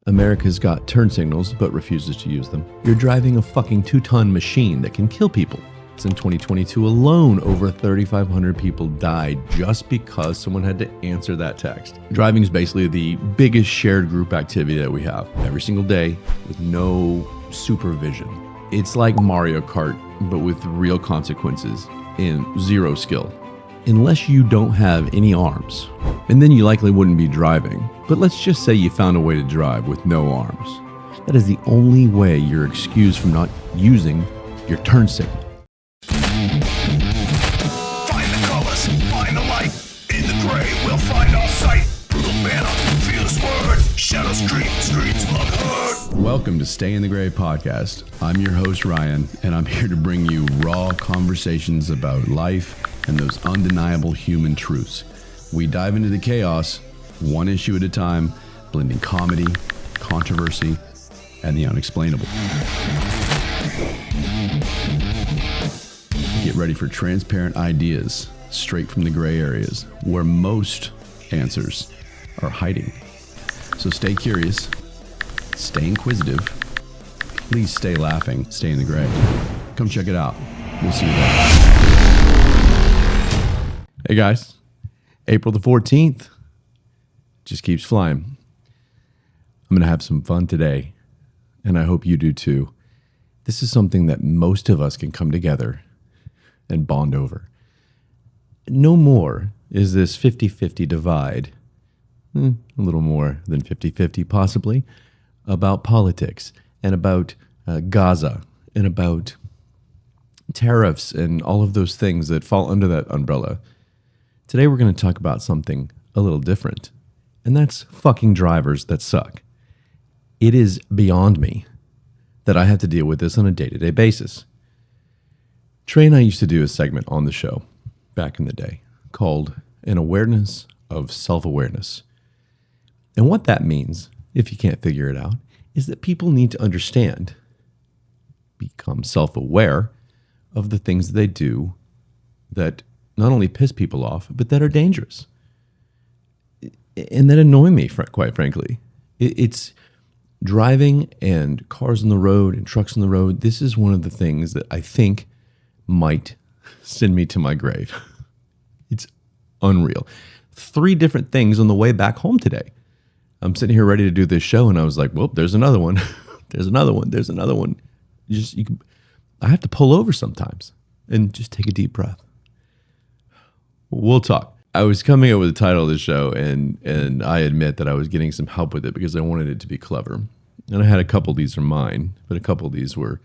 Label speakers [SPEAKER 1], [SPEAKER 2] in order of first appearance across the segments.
[SPEAKER 1] America's got turn signals but refuses to use them. You're driving a fucking 2-ton machine that can kill people. In 2022 alone, over 3,500 people died just because someone had to answer that text. Driving is basically the biggest shared group activity that we have every single day with no supervision. It's like Mario Kart, but with real consequences and zero skill. Unless you don't have any arms, and then you likely wouldn't be driving. But let's just say you found a way to drive with no arms. That is the only way you're excused from not using your turn signal.
[SPEAKER 2] Find the colors, find the light. In the gray, we'll find our sight. Brutal banner, fierce words. Shadows creep, streets look hurt.
[SPEAKER 3] Welcome to Stay in the Gray podcast. I'm your host, Ryan, and I'm here to bring you raw conversations about life and those undeniable human truths. We dive into the chaos, one issue at a time, blending comedy, controversy, and the unexplainable. Get ready for transparent ideas straight from the gray areas where most answers are hiding. So stay curious, stay inquisitive, please stay laughing, stay in the gray. Come check it out. We'll see you there.
[SPEAKER 1] Hey guys, April the 14th just keeps flying. I'm going to have some fun today, and I hope you do too. This is something that most of us can come together and bond over. No more is this 50-50 divide, a little more than 50-50 possibly, about politics and about Gaza and about tariffs and all of those things that fall under that umbrella. Today we're going to talk about something a little different, and that's fucking drivers that suck. It is beyond me that I have to deal with this on a day-to-day basis. Trey and I used to do a segment on the show back in the day called An Awareness of Self-Awareness. And what that means, if you can't figure it out, is that people need to understand, become self-aware of the things that they do that not only piss people off, but that are dangerous and that annoy me, quite frankly. It's driving and cars on the road and trucks on the road. This is one of the things that I think might send me to my grave. It's unreal. 3 different things on the way back home today. I'm sitting here ready to do this show, and I was like, well, there's another one. There's another one. There's another one. I have to pull over sometimes and just take a deep breath. We'll talk. I was coming up with the title of the show, and I admit that I was getting some help with it because I wanted it to be clever. And I had a couple of these are mine, but a couple of these were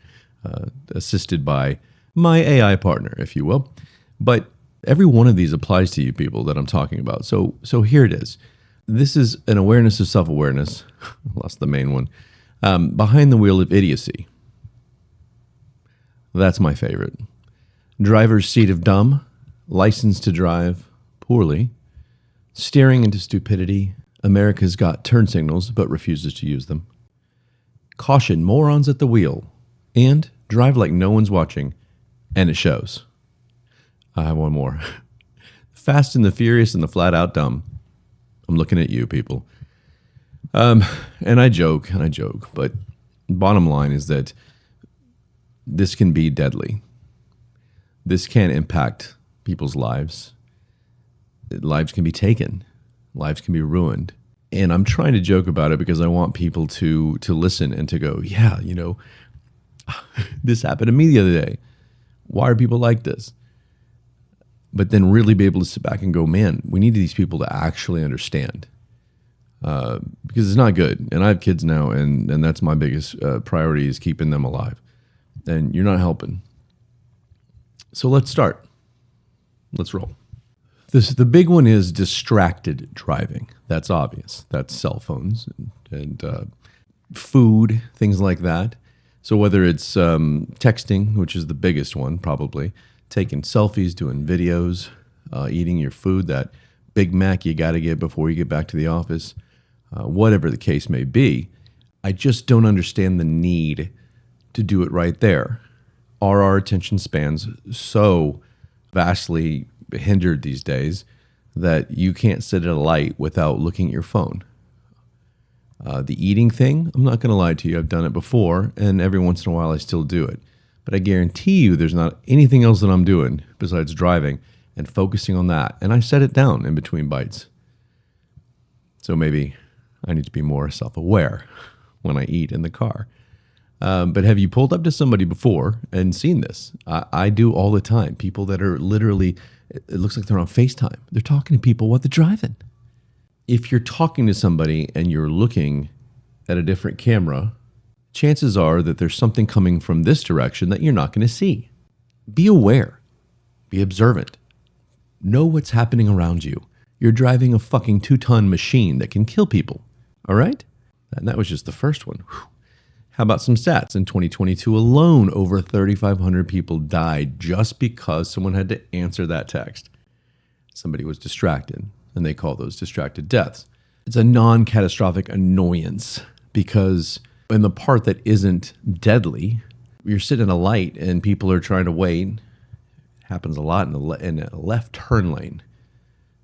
[SPEAKER 1] assisted by my AI partner, if you will. But every one of these applies to you people that I'm talking about. So here it is. This is an awareness of self-awareness. I lost the main one. Behind the wheel of idiocy. That's my favorite. Driver's seat of dumb. License to drive poorly. Steering into stupidity. America's got turn signals but refuses to use them. Caution, morons at the wheel. And drive like no one's watching. And it shows. I have one more. Fast and the Furious and the Flat Out Dumb. I'm looking at you, people. And I joke, but bottom line is that this can be deadly. This can impact people's lives. Lives can be taken. Lives can be ruined. And I'm trying to joke about it because I want people to listen and to go, yeah, this happened to me the other day. Why are people like this? But then really be able to sit back and go, man, we need these people to actually understand. Because it's not good. And I have kids now, and that's my biggest priority is keeping them alive. And you're not helping. So let's start. Let's roll. The big one is distracted driving. That's obvious. That's cell phones and food, things like that. So whether it's texting, which is the biggest one probably, taking selfies, doing videos, eating your food, that Big Mac you got to get before you get back to the office, whatever the case may be, I just don't understand the need to do it right there. Are our attention spans so vastly hindered these days that you can't sit at a light without looking at your phone? The eating thing, I'm not going to lie to you. I've done it before, and every once in a while I still do it. But I guarantee you there's not anything else that I'm doing besides driving and focusing on that. And I set it down in between bites. So maybe I need to be more self-aware when I eat in the car. But have you pulled up to somebody before and seen this? I do all the time. People that are literally, it looks like they're on FaceTime. They're talking to people while they're driving. If you're talking to somebody and you're looking at a different camera, chances are that there's something coming from this direction that you're not going to see. Be aware. Be observant. Know what's happening around you. You're driving a fucking 2-ton machine that can kill people. All right? And that was just the first one. Whew. How about some stats? In 2022 alone, over 3,500 people died just because someone had to answer that text. Somebody was distracted, and they call those distracted deaths. It's a non-catastrophic annoyance because in the part that isn't deadly, you're sitting in a light and people are trying to wait. It happens a lot in a left turn lane.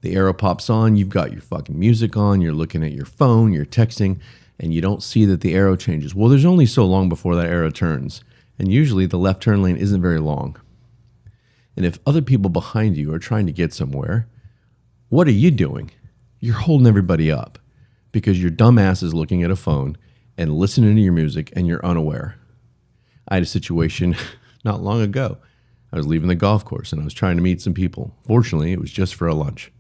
[SPEAKER 1] The arrow pops on, you've got your fucking music on, you're looking at your phone, you're texting, and you don't see that the arrow changes. Well, there's only so long before that arrow turns. And usually the left turn lane isn't very long. And if other people behind you are trying to get somewhere, what are you doing? You're holding everybody up because your dumb ass is looking at a phone and listening to your music and you're unaware. I had a situation not long ago. I was leaving the golf course and I was trying to meet some people. Fortunately, it was just for a lunch.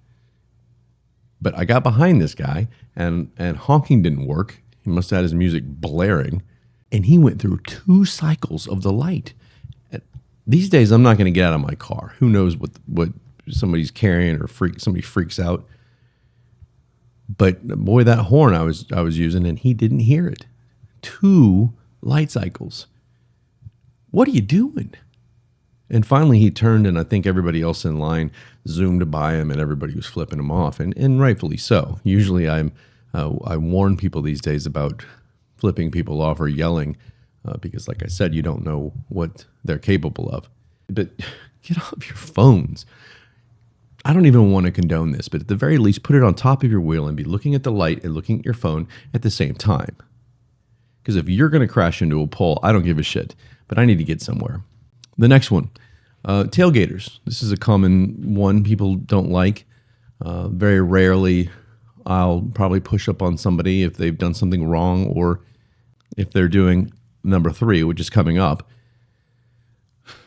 [SPEAKER 1] But I got behind this guy and honking didn't work. He must have had his music blaring. And he went through 2 cycles of the light. And these days, I'm not going to get out of my car. Who knows what somebody's carrying or somebody freaks out. But boy, that horn I was using, and he didn't hear it. 2 light cycles. What are you doing? And finally he turned, and I think everybody else in line zoomed by him, and everybody was flipping him off, and rightfully so. Usually I warn people these days about flipping people off or yelling because, like I said, you don't know what they're capable of. But get off your phones. I don't even want to condone this, but at the very least, put it on top of your wheel and be looking at the light and looking at your phone at the same time. Because if you're going to crash into a pole, I don't give a shit, but I need to get somewhere. The next one, tailgaters. This is a common one people don't like. Very rarely, I'll probably push up on somebody if they've done something wrong or if they're doing number 3, which is coming up.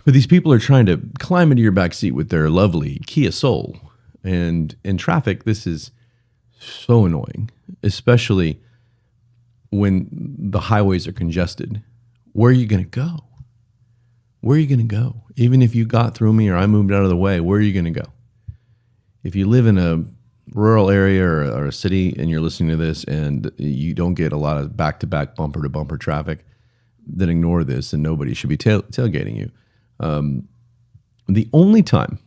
[SPEAKER 1] But these people are trying to climb into your backseat with their lovely Kia Soul. And in traffic, this is so annoying, especially when the highways are congested. Where are you going to go? Where are you going to go? Even if you got through me or I moved out of the way, where are you going to go? If you live in a rural area or a city and you're listening to this and you don't get a lot of back-to-back bumper-to-bumper traffic, then ignore this and nobody should be tailgating you. The only time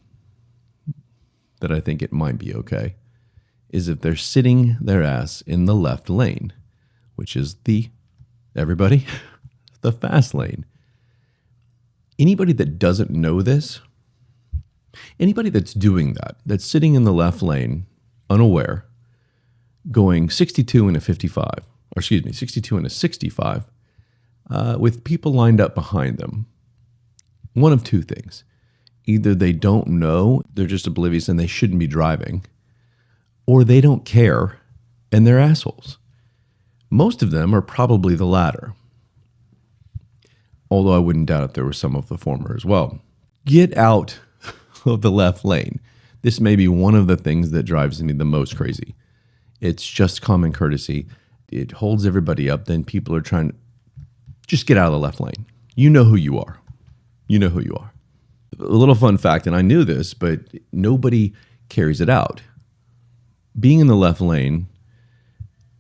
[SPEAKER 1] that I think it might be okay is if they're sitting their ass in the left lane, which is the fast lane. Anybody that doesn't know this, anybody that's doing that, that's sitting in the left lane, unaware, going 62 and a 55, 62 and a 65, with people lined up behind them, one of 2 things. Either they don't know, they're just oblivious and they shouldn't be driving, or they don't care and they're assholes. Most of them are probably the latter. Although I wouldn't doubt if there were some of the former as well. Get out of the left lane. This may be one of the things that drives me the most crazy. It's just common courtesy. It holds everybody up. Then people are trying to just get out of the left lane. You know who you are. You know who you are. A little fun fact, and I knew this, but nobody carries it out. Being in the left lane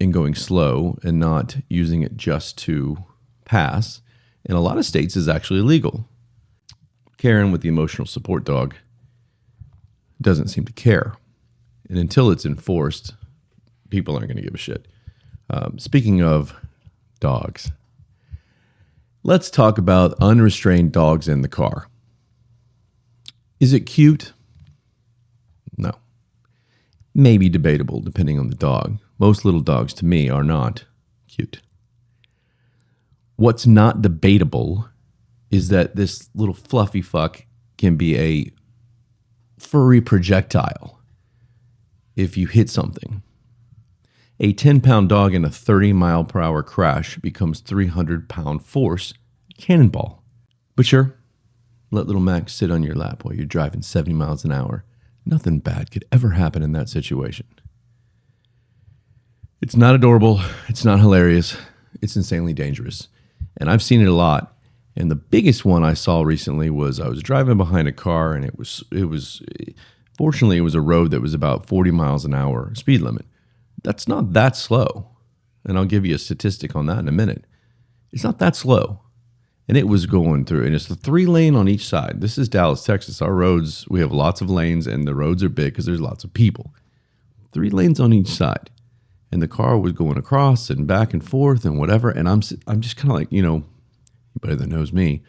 [SPEAKER 1] and going slow and not using it just to pass in a lot of states is actually illegal. Karen with the emotional support dog doesn't seem to care. And until it's enforced, people aren't going to give a shit. Speaking of dogs, let's talk about unrestrained dogs in the car. Is it cute? No. Maybe debatable depending on the dog. Most little dogs to me are not Cute. What's not debatable is that this little fluffy fuck can be a furry projectile if you hit something. A 10-pound dog in a 30-mile-per-hour crash becomes 300-pound force cannonball. But sure, let little Max sit on your lap while you're driving 70 miles an hour. Nothing bad could ever happen in that situation. It's not adorable. It's not hilarious. It's insanely dangerous. And I've seen it a lot. And the biggest one I saw recently was I was driving behind a car, and fortunately, it was a road that was about 40 miles an hour speed limit. That's not that slow. And I'll give you a statistic on that in a minute. It's not that slow. And it was going through, and it's the 3-lane on each side. This is Dallas, Texas. Our roads, we have lots of lanes, and the roads are big because there's lots of people. 3 lanes on each side. And the car was going across and back and forth and whatever. And I'm just kind of like, anybody that knows me,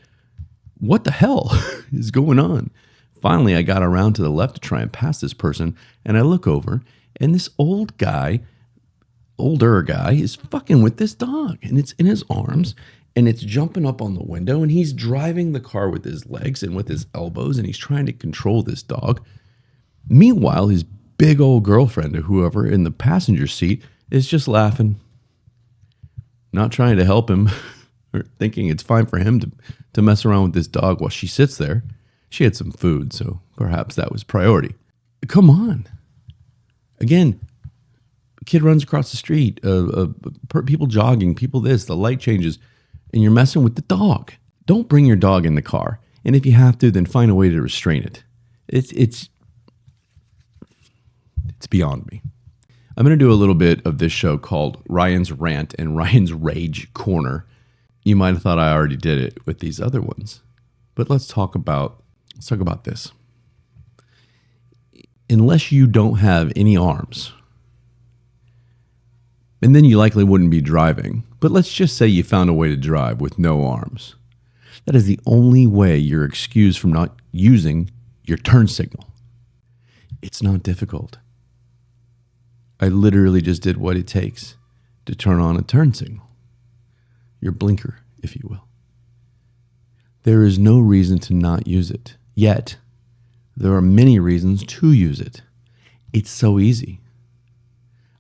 [SPEAKER 1] what the hell is going on? Finally, I got around to the left to try and pass this person. And I look over, and this older guy is fucking with this dog. And it's in his arms, and it's jumping up on the window. And he's driving the car with his legs and with his elbows. And he's trying to control this dog. Meanwhile, his big old girlfriend or whoever in the passenger seat is just laughing, not trying to help him or thinking it's fine for him to mess around with this dog while she sits there. She had some food, so perhaps that was priority. Come on. Again, a kid runs across the street, people jogging, people this, the light changes, and you're messing with the dog. Don't bring your dog in the car. And if you have to, then find a way to restrain it. It's beyond me. I'm going to do a little bit of this show called Ryan's Rant and Ryan's Rage Corner. You might have thought I already did it with these other ones, but let's talk about this. Unless you don't have any arms, and then you likely wouldn't be driving, but let's just say you found a way to drive with no arms. That is the only way you're excused from not using your turn signal. It's not difficult. I literally just did what it takes to turn on a turn signal. Your blinker, if you will. There is no reason to not use it. Yet, there are many reasons to use it. It's so easy.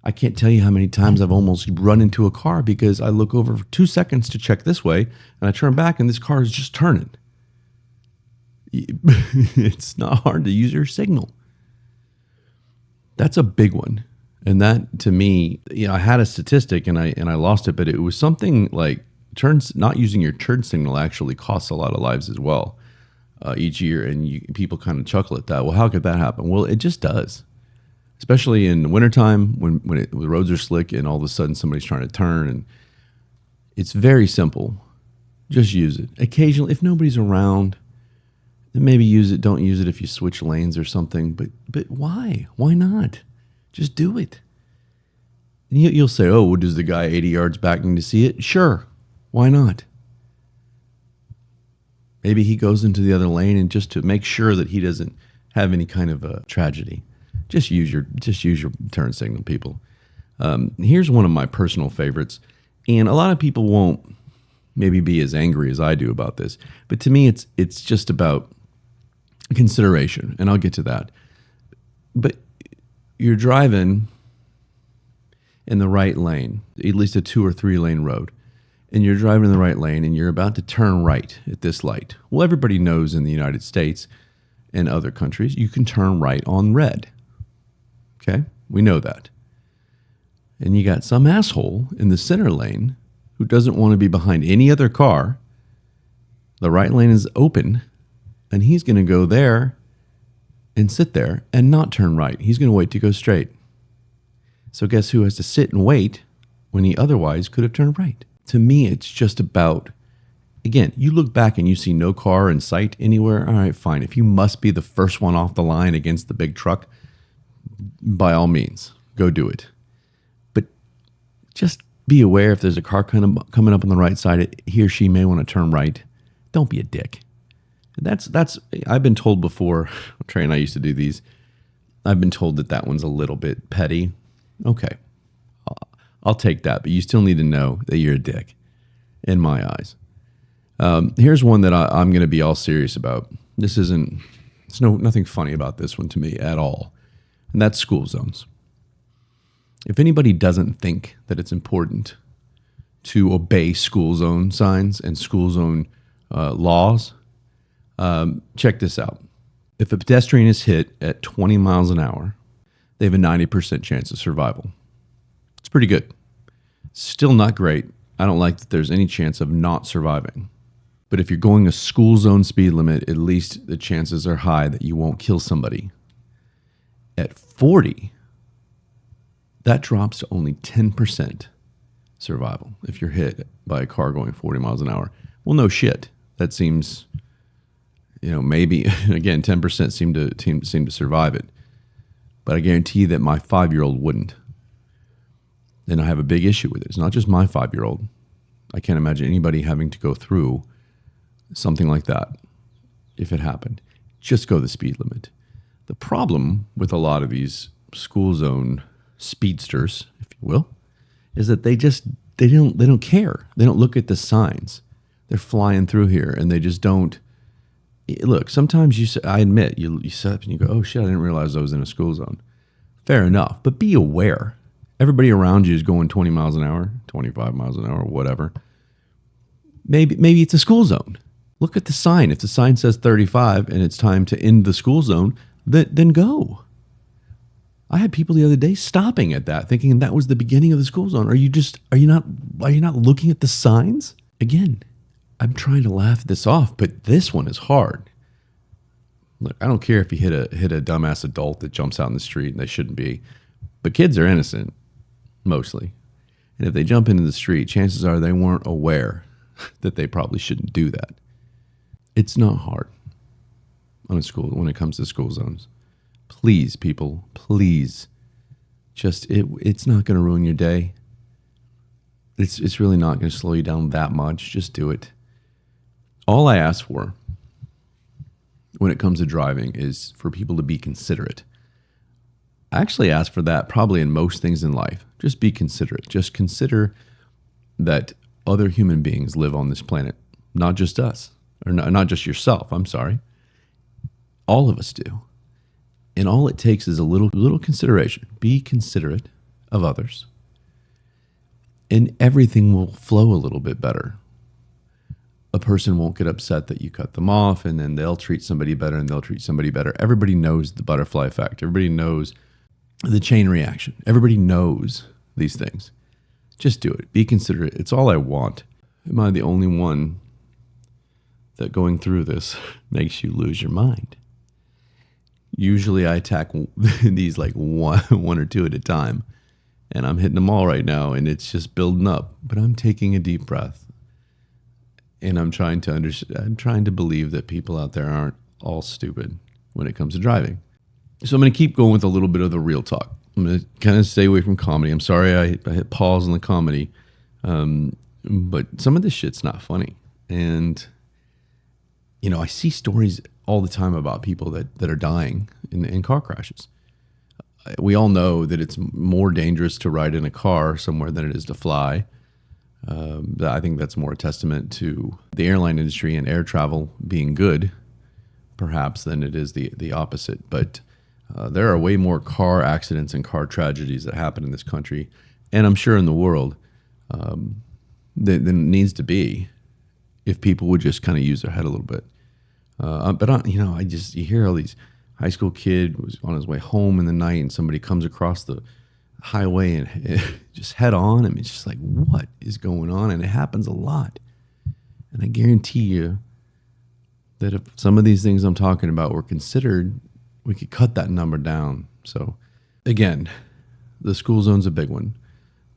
[SPEAKER 1] I can't tell you how many times I've almost run into a car because I look over for 2 seconds to check this way, and I turn back and this car is just turning. It's not hard to use your signal. That's a big one. And that, to me, I had a statistic and I lost it, but it was something like not using your turn signal actually costs a lot of lives as well each year. And people kind of chuckle at that. Well, how could that happen? Well, it just does, especially in the wintertime when the roads are slick and all of a sudden somebody's trying to turn. And it's very simple. Just use it. Occasionally, if nobody's around, then maybe use it. Don't use it if you switch lanes or something. But why? Why not? Just do it. And you'll say, oh, well, does the guy 80 yards back need to see it? Sure. Why not? Maybe he goes into the other lane, and just to make sure that he doesn't have any kind of a tragedy, just use your turn signal, people. Here's one of my personal favorites, and a lot of people won't maybe be as angry as I do about this, but to me, it's just about consideration, and I'll get to that. But you're driving in the right lane, at least a 2 or 3 lane road, and you're driving in the right lane and you're about to turn right at this light. Well, everybody knows in the United States and other countries, you can turn right on red. Okay? We know that. And you got some asshole in the center lane who doesn't want to be behind any other car. The right lane is open, and he's going to go there and sit there and not turn right. He's going to wait to go straight. So guess who has to sit and wait when he otherwise could have turned right? To me, it's just about, again, you look back and you see no car in sight anywhere. All right, fine. If you must be the first one off the line against the big truck, by all means, go do it. But just be aware if there's a car coming up on the right side, he or she may want to turn right. Don't be a dick. That's. I've been told before, Trey and I used to do these, I've been told that one's a little bit petty. Okay. I'll take that, but you still need to know that you're a dick, in my eyes. Here's one that I'm going to be all serious about. There's nothing funny about this one to me at all, and that's school zones. If anybody doesn't think that it's important to obey school zone signs and school zone laws, check this out. If a pedestrian is hit at 20 miles an hour, they have a 90% chance of survival. It's pretty good. Still not great. I don't like that there's any chance of not surviving. But if you're going a school zone speed limit, at least the chances are high that you won't kill somebody. At 40, that drops to only 10% survival if you're hit by a car going 40 miles an hour. Well, no shit. That seems, maybe, again, 10% seem to survive it. But I guarantee that my 5-year-old wouldn't. And I have a big issue with it. It's not just my 5-year-old. I can't imagine anybody having to go through something like that if it happened. Just go the speed limit. The problem with a lot of these school zone speedsters, if you will, is that they don't care. They don't look at the signs. They're flying through here and they just don't. Look, sometimes I admit, you sit up and you go, oh shit, I didn't realize I was in a school zone. Fair enough, but be aware. Everybody around you is going 20 miles an hour, 25 miles an hour, whatever. Maybe it's a school zone. Look at the sign. If the sign says 35 and it's time to end the school zone, then go. I had people the other day stopping at that, thinking that was the beginning of the school zone. Are you not looking at the signs? Again, I'm trying to laugh this off, but this one is hard. Look, I don't care if you hit a dumbass adult that jumps out in the street and they shouldn't be, but kids are innocent, mostly. And if they jump into the street, chances are they weren't aware that they probably shouldn't do that. It's not hard when it comes to school zones. Please, people, please, it's not going to ruin your day. It's really not going to slow you down that much. Just do it. All I ask for when it comes to driving is for people to be considerate. I actually ask for that probably in most things in life. Just be considerate. Just consider that other human beings live on this planet, not just us, or not just yourself. I'm sorry. All of us do. And all it takes is a little consideration. Be considerate of others. And everything will flow a little bit better. A person won't get upset that you cut them off, and then they'll treat somebody better and they'll treat somebody better. Everybody knows the butterfly effect. Everybody knows the chain reaction. Everybody knows these things. Just do it. Be considerate. It's all I want. Am I the only one that going through this makes you lose your mind? Usually I attack these like one or two at a time, and I'm hitting them all right now, and it's just building up. But I'm taking a deep breath, and I'm trying to believe that people out there aren't all stupid when it comes to driving. So I'm going to keep going with a little bit of the real talk. I'm going to kind of stay away from comedy. I'm sorry I hit pause on the comedy, but some of this shit's not funny. And, I see stories all the time about people that are dying in car crashes. We all know that it's more dangerous to ride in a car somewhere than it is to fly. I think that's more a testament to the airline industry and air travel being good, perhaps, than it is the opposite. But there are way more car accidents and car tragedies that happen in this country, and I'm sure in the world, than it needs to be if people would just kind of use their head a little bit. But you hear all these high school kid was on his way home in the night and somebody comes across the highway and just head on. I mean, it's just like, what is going on? And it happens a lot. And I guarantee you that if some of these things I'm talking about were considered, we could cut that number down. So again, the school zone's a big one,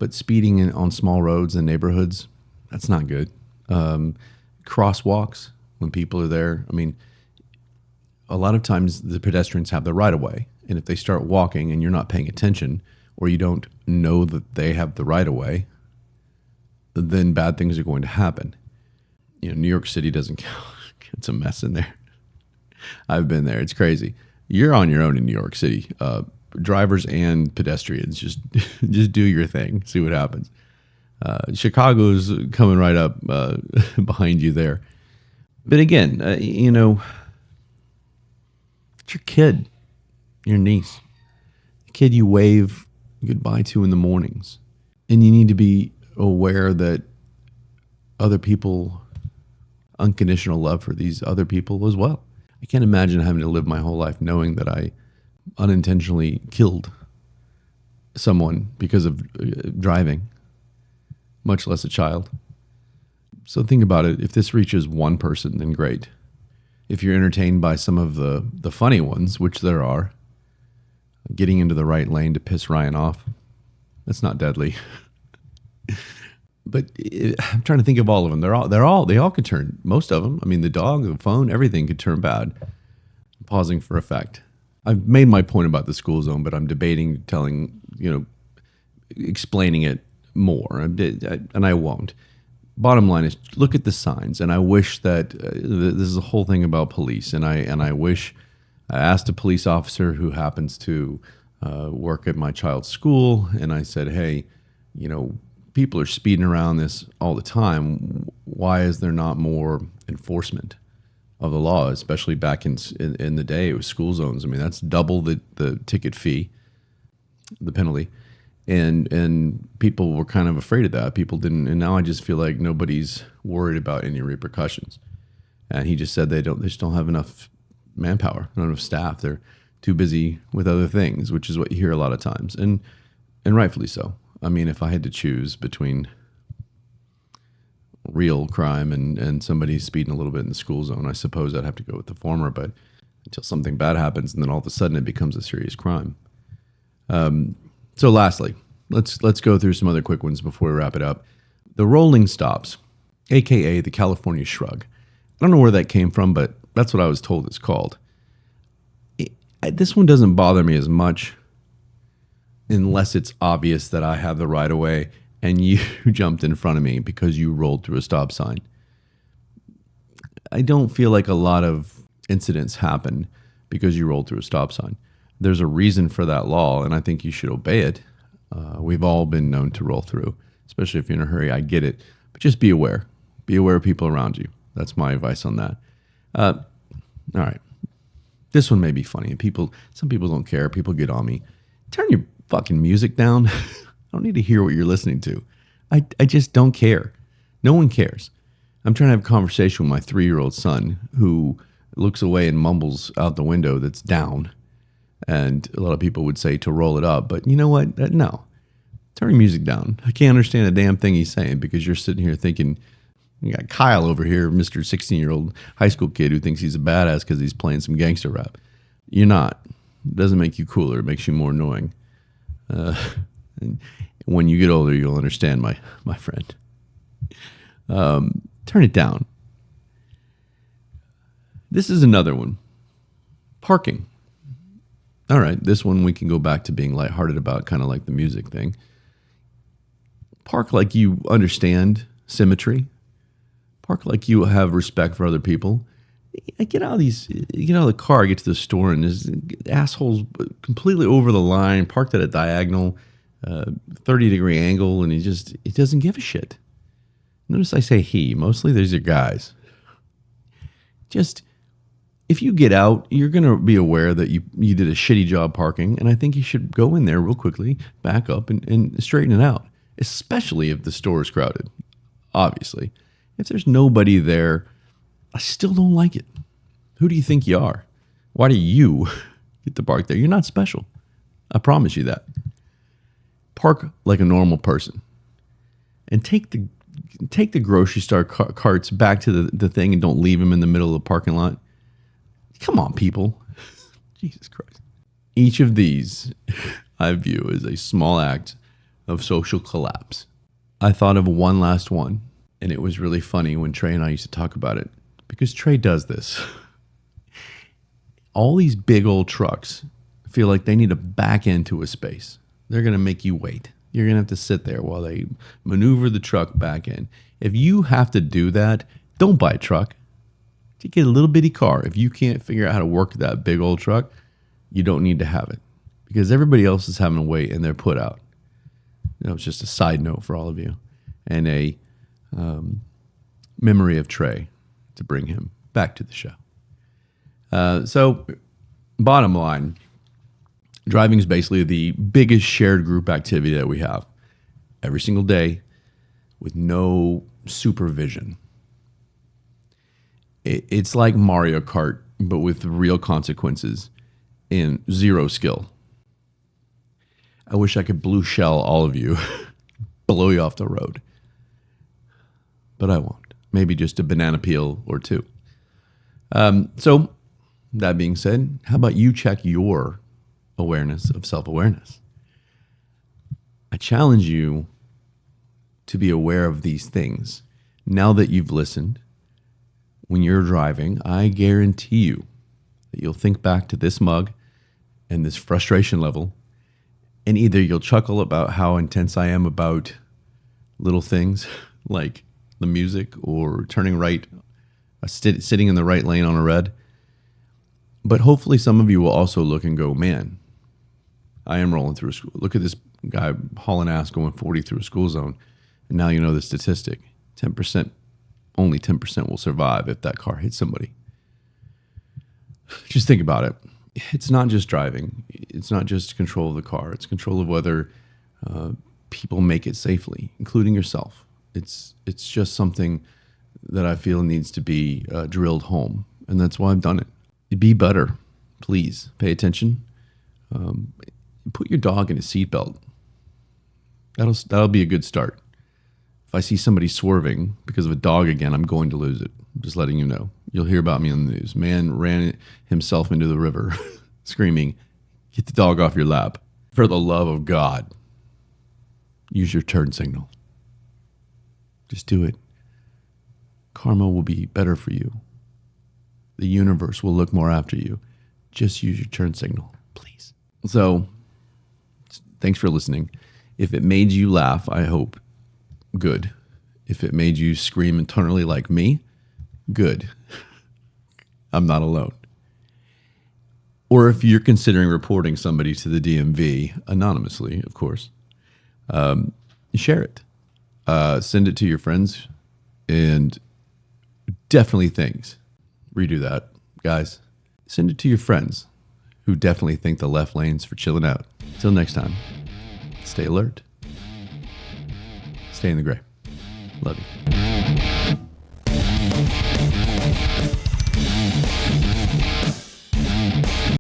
[SPEAKER 1] but speeding on small roads and neighborhoods, that's not good. Crosswalks, when people are there, I mean, a lot of times the pedestrians have the right of way. And if they start walking and you're not paying attention, or you don't know that they have the right of way, then bad things are going to happen. New York City doesn't count. It's a mess in there. I've been there. It's crazy. You're on your own in New York City. drivers and pedestrians. Just just do your thing. See what happens. Chicago's coming right up behind you there. But again, it's your kid, your niece, the kid you wave goodbye to in the mornings. And you need to be aware that other people, unconditional love for these other people as well. I can't imagine having to live my whole life knowing that I unintentionally killed someone because of driving, much less a child. So think about it. If this reaches one person, then great. If you're entertained by some of the funny ones, which there are, getting into the right lane to piss Ryan off, that's not deadly. But I'm trying to think of all of them. They all could turn, most of them. I mean, the dog, the phone, everything could turn bad. I'm pausing for effect. I've made my point about the school zone, but I'm debating explaining it more, and I won't. Bottom line is, look at the signs, and I wish that this is a whole thing about police, and I wish I asked a police officer who happens to work at my child's school, and I said, hey, people are speeding around this all the time. Why is there not more enforcement of the law, especially back in the day? It was school zones. I mean, that's double the ticket fee, the penalty. And people were kind of afraid of that. People didn't, and now I just feel like nobody's worried about any repercussions. And he just said they just don't have enough manpower, not enough staff. They're too busy with other things, which is what you hear a lot of times, and rightfully so. I mean, if I had to choose between real crime and somebody speeding a little bit in the school zone, I suppose I'd have to go with the former. But until something bad happens, and then all of a sudden it becomes a serious crime. So lastly, let's go through some other quick ones before we wrap it up. The rolling stops, aka the California shrug. I don't know where that came from, but that's what I was told it's called. This one doesn't bother me as much unless it's obvious that I have the right of way and you jumped in front of me because you rolled through a stop sign. I don't feel like a lot of incidents happen because you rolled through a stop sign. There's a reason for that law, and I think you should obey it. We've all been known to roll through, especially if you're in a hurry. I get it. But just be aware. Be aware of people around you. That's my advice on that. All right. This one may be funny. Some people don't care. People get on me. Turn your fucking music down. I don't need to hear what you're listening to. I just don't care. No one cares. I'm trying to have a conversation with my 3-year-old son who looks away and mumbles out the window that's down. And a lot of people would say to roll it up. But you know what? No. Turn your music down. I can't understand a damn thing he's saying because you're sitting here thinking, you got Kyle over here, Mr. 16-year-old high school kid who thinks he's a badass because he's playing some gangster rap. You're not. It doesn't make you cooler. It makes you more annoying. And when you get older, you'll understand, my friend. Turn it down. This is another one. Parking. All right, this one we can go back to being lighthearted about, kind of like the music thing. Park like you understand symmetry. Park like you have respect for other people. Get out of the car, get to the store, and there's assholes completely over the line, parked at a diagonal, 30-degree angle, and he doesn't give a shit. Notice I say he. Mostly these are guys. Just, if you get out, you're going to be aware that you did a shitty job parking, and I think you should go in there real quickly, back up, and straighten it out, especially if the store is crowded, obviously. If there's nobody there, I still don't like it. Who do you think you are? Why do you get to park there? You're not special. I promise you that. Park like a normal person. And take the grocery store carts back to the thing and don't leave them in the middle of the parking lot. Come on, people. Jesus Christ. Each of these I view as a small act of social collapse. I thought of one last one, and it was really funny when Trey and I used to talk about it, because Trey does this. All these big old trucks feel like they need to back into a space. They're going to make you wait. You're going to have to sit there while they maneuver the truck back in. If you have to do that, don't buy a truck. Get a little bitty car. If you can't figure out how to work that big old truck, you don't need to have it. because everybody else is having to wait in their put out. It's just a side note for all of you, and a memory of Trey to bring him back to the show. So, bottom line, driving is basically the biggest shared group activity that we have every single day with no supervision. It's like Mario Kart, but with real consequences and zero skill. I wish I could blue shell all of you, blow you off the road. But I won't. Maybe just a banana peel or two. So, that being said, how about you check your awareness of self-awareness? I challenge you to be aware of these things. Now that you've listened, when you're driving, I guarantee you that you'll think back to this mug and this frustration level, and either you'll chuckle about how intense I am about little things like the music or turning right, sitting in the right lane on a red. But hopefully some of you will also look and go, man, I am rolling through a school. Look at this guy hauling ass going 40 through a school zone. And now you know the statistic. 10%, only 10% will survive if that car hits somebody. Just think about it. It's not just driving. It's not just control of the car. It's control of whether people make it safely, including yourself. It's just something that I feel needs to be drilled home. And that's why I've done it. Be better, please. Pay attention. Put your dog in a seatbelt. That'll be a good start. If I see somebody swerving because of a dog again, I'm going to lose it. I'm just letting you know. You'll hear about me on the news. Man ran himself into the river, screaming, "Get the dog off your lap." For the love of God, use your turn signal. Just do it. Karma will be better for you. The universe will look more after you. Just use your turn signal, please. So, thanks for listening. If it made you laugh, I hope, good. If it made you scream internally like me, good. I'm not alone. Or if you're considering reporting somebody to the DMV, anonymously, of course, share it. Send it to your friends, and definitely things. Redo that, guys. Send it to your friends who definitely think the left lane's for chilling out. Till next time, stay alert. Stay in the gray. Love you.